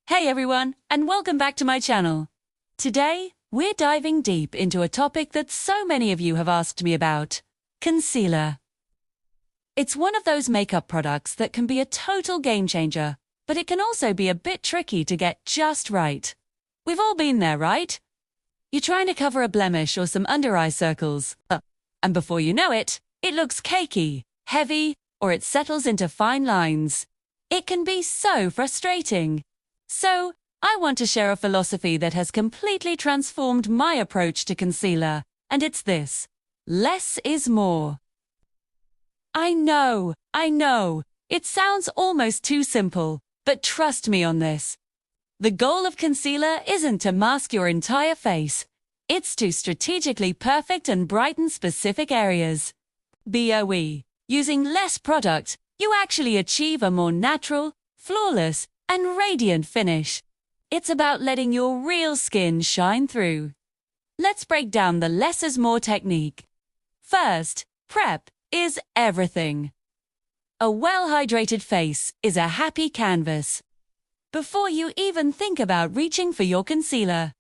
Hey everyone, and welcome back to my channel. Today, we're diving deep into a topic that so many of you have asked me about: concealer. It's one of those makeup products that can be a total game changer, but it can also be a bit tricky to get just right. We've all been there, right? You're trying to cover a blemish or some under-eye circles, and before you know it, it looks cakey, heavy, or it settles into fine lines. It can be so frustrating. So, I want to share a philosophy that has completely transformed my approach to concealer, and it's this: less is more. I know, it sounds almost too simple, but trust me on this. The goal of concealer isn't to mask your entire face. It's to strategically perfect and brighten specific areas. BOE. Using less product, you actually achieve a more natural, flawless, and radiant finish. It's about letting your real skin shine through. Let's break down the less is more technique. First, prep is everything. A well-hydrated face is a happy canvas. Before you even think about reaching for your concealer,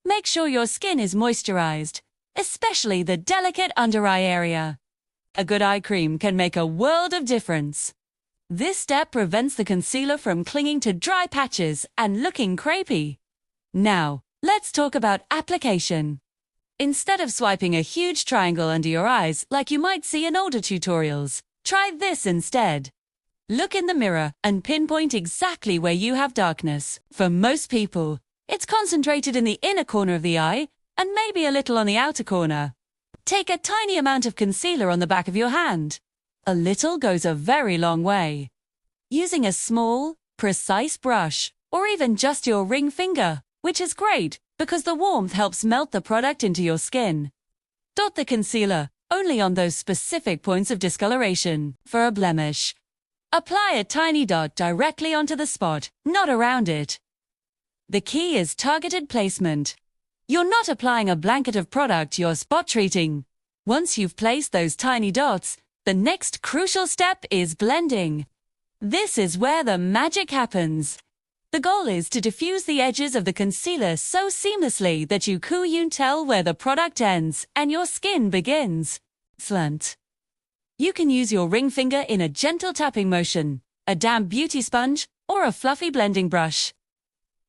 make sure your skin is moisturized, especially the delicate under-eye area. A good eye cream can make a world of difference. This step prevents the concealer from clinging to dry patches and looking crepey. Now, let's talk about application. Instead of swiping a huge triangle under your eyes like you might see in older tutorials, try this instead. Look in the mirror and pinpoint exactly where you have darkness. For most people, it's concentrated in the inner corner of the eye and maybe a little on the outer corner. Take a tiny amount of concealer on the back of your hand. A little goes a very long way. Using a small, precise brush, or even just your ring finger, which is great because the warmth helps melt the product into your skin. Dot the concealer only on those specific points of discoloration. For a blemish, apply a tiny dot directly onto the spot, not around it. The key is targeted placement. You're not applying a blanket of product, you're spot treating. Once you've placed those tiny dots, the next crucial step is blending. This is where the magic happens. The goal is to diffuse the edges of the concealer so seamlessly that you can't tell where the product ends and your skin begins. Excellent. You can use your ring finger in a gentle tapping motion, a damp beauty sponge, or a fluffy blending brush.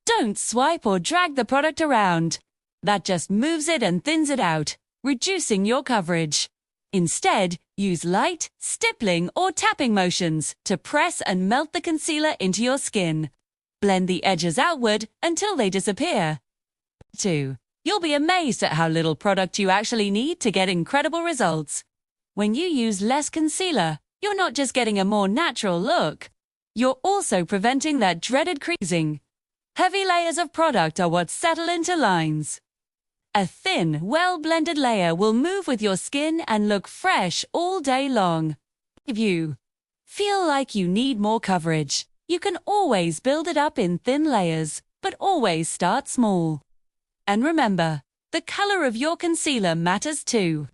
Don't swipe or drag the product around. That just moves it and thins it out, reducing your coverage. Instead, use light, stippling or tapping motions to press and melt the concealer into your skin. Blend the edges outward until they disappear. 2. You'll be amazed at how little product you actually need to get incredible results. When you use less concealer, you're not just getting a more natural look. You're also preventing that dreaded creasing. Heavy layers of product are what settle into lines. A thin, well-blended layer will move with your skin and look fresh all day long. If you feel like you need more coverage, you can always build it up in thin layers, but always start small. And remember, the color of your concealer matters too.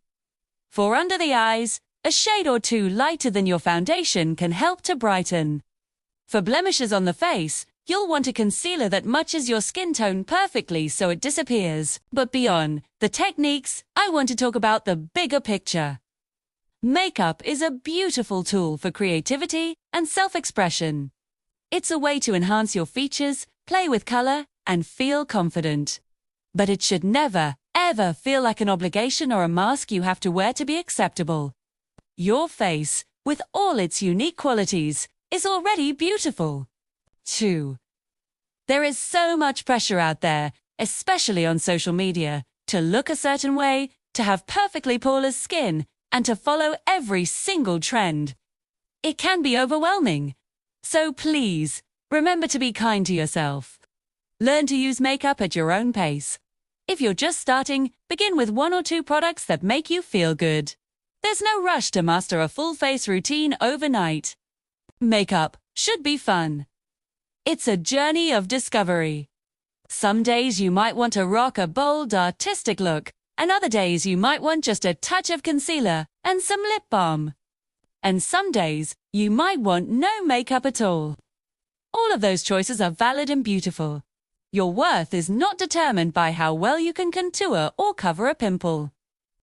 For under the eyes, a shade or two lighter than your foundation can help to brighten. For blemishes on the face, you'll want a concealer that matches your skin tone perfectly so it disappears. But beyond the techniques, I want to talk about the bigger picture. Makeup is a beautiful tool for creativity and self-expression. It's a way to enhance your features, play with color, and feel confident. But it should never, ever feel like an obligation or a mask you have to wear to be acceptable. Your face, with all its unique qualities, is already beautiful. 2. There is so much pressure out there, especially on social media, to look a certain way, to have perfectly poreless skin, and to follow every single trend. It can be overwhelming. So please, remember to be kind to yourself. Learn to use makeup at your own pace. If you're just starting, begin with 1 or 2 products that make you feel good. There's no rush to master a full face routine overnight. Makeup should be fun. It's a journey of discovery. Some days you might want to rock a bold, artistic look, and other days you might want just a touch of concealer and some lip balm. And some days you might want no makeup at all. All of those choices are valid and beautiful. Your worth is not determined by how well you can contour or cover a pimple.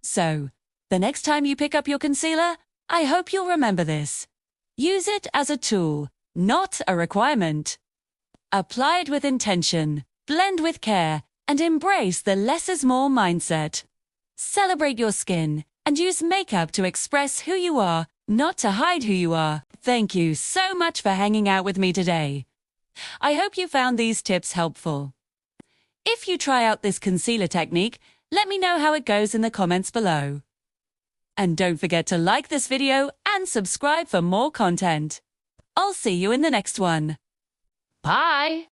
So, the next time you pick up your concealer, I hope you'll remember this. Use it as a tool, not a requirement. Apply it with intention, blend with care, and embrace the less is more mindset. Celebrate your skin and use makeup to express who you are, not to hide who you are. Thank you so much for hanging out with me today. I hope you found these tips helpful. If you try out this concealer technique, let me know how it goes in the comments below. And don't forget to like this video and subscribe for more content. I'll see you in the next one. Bye!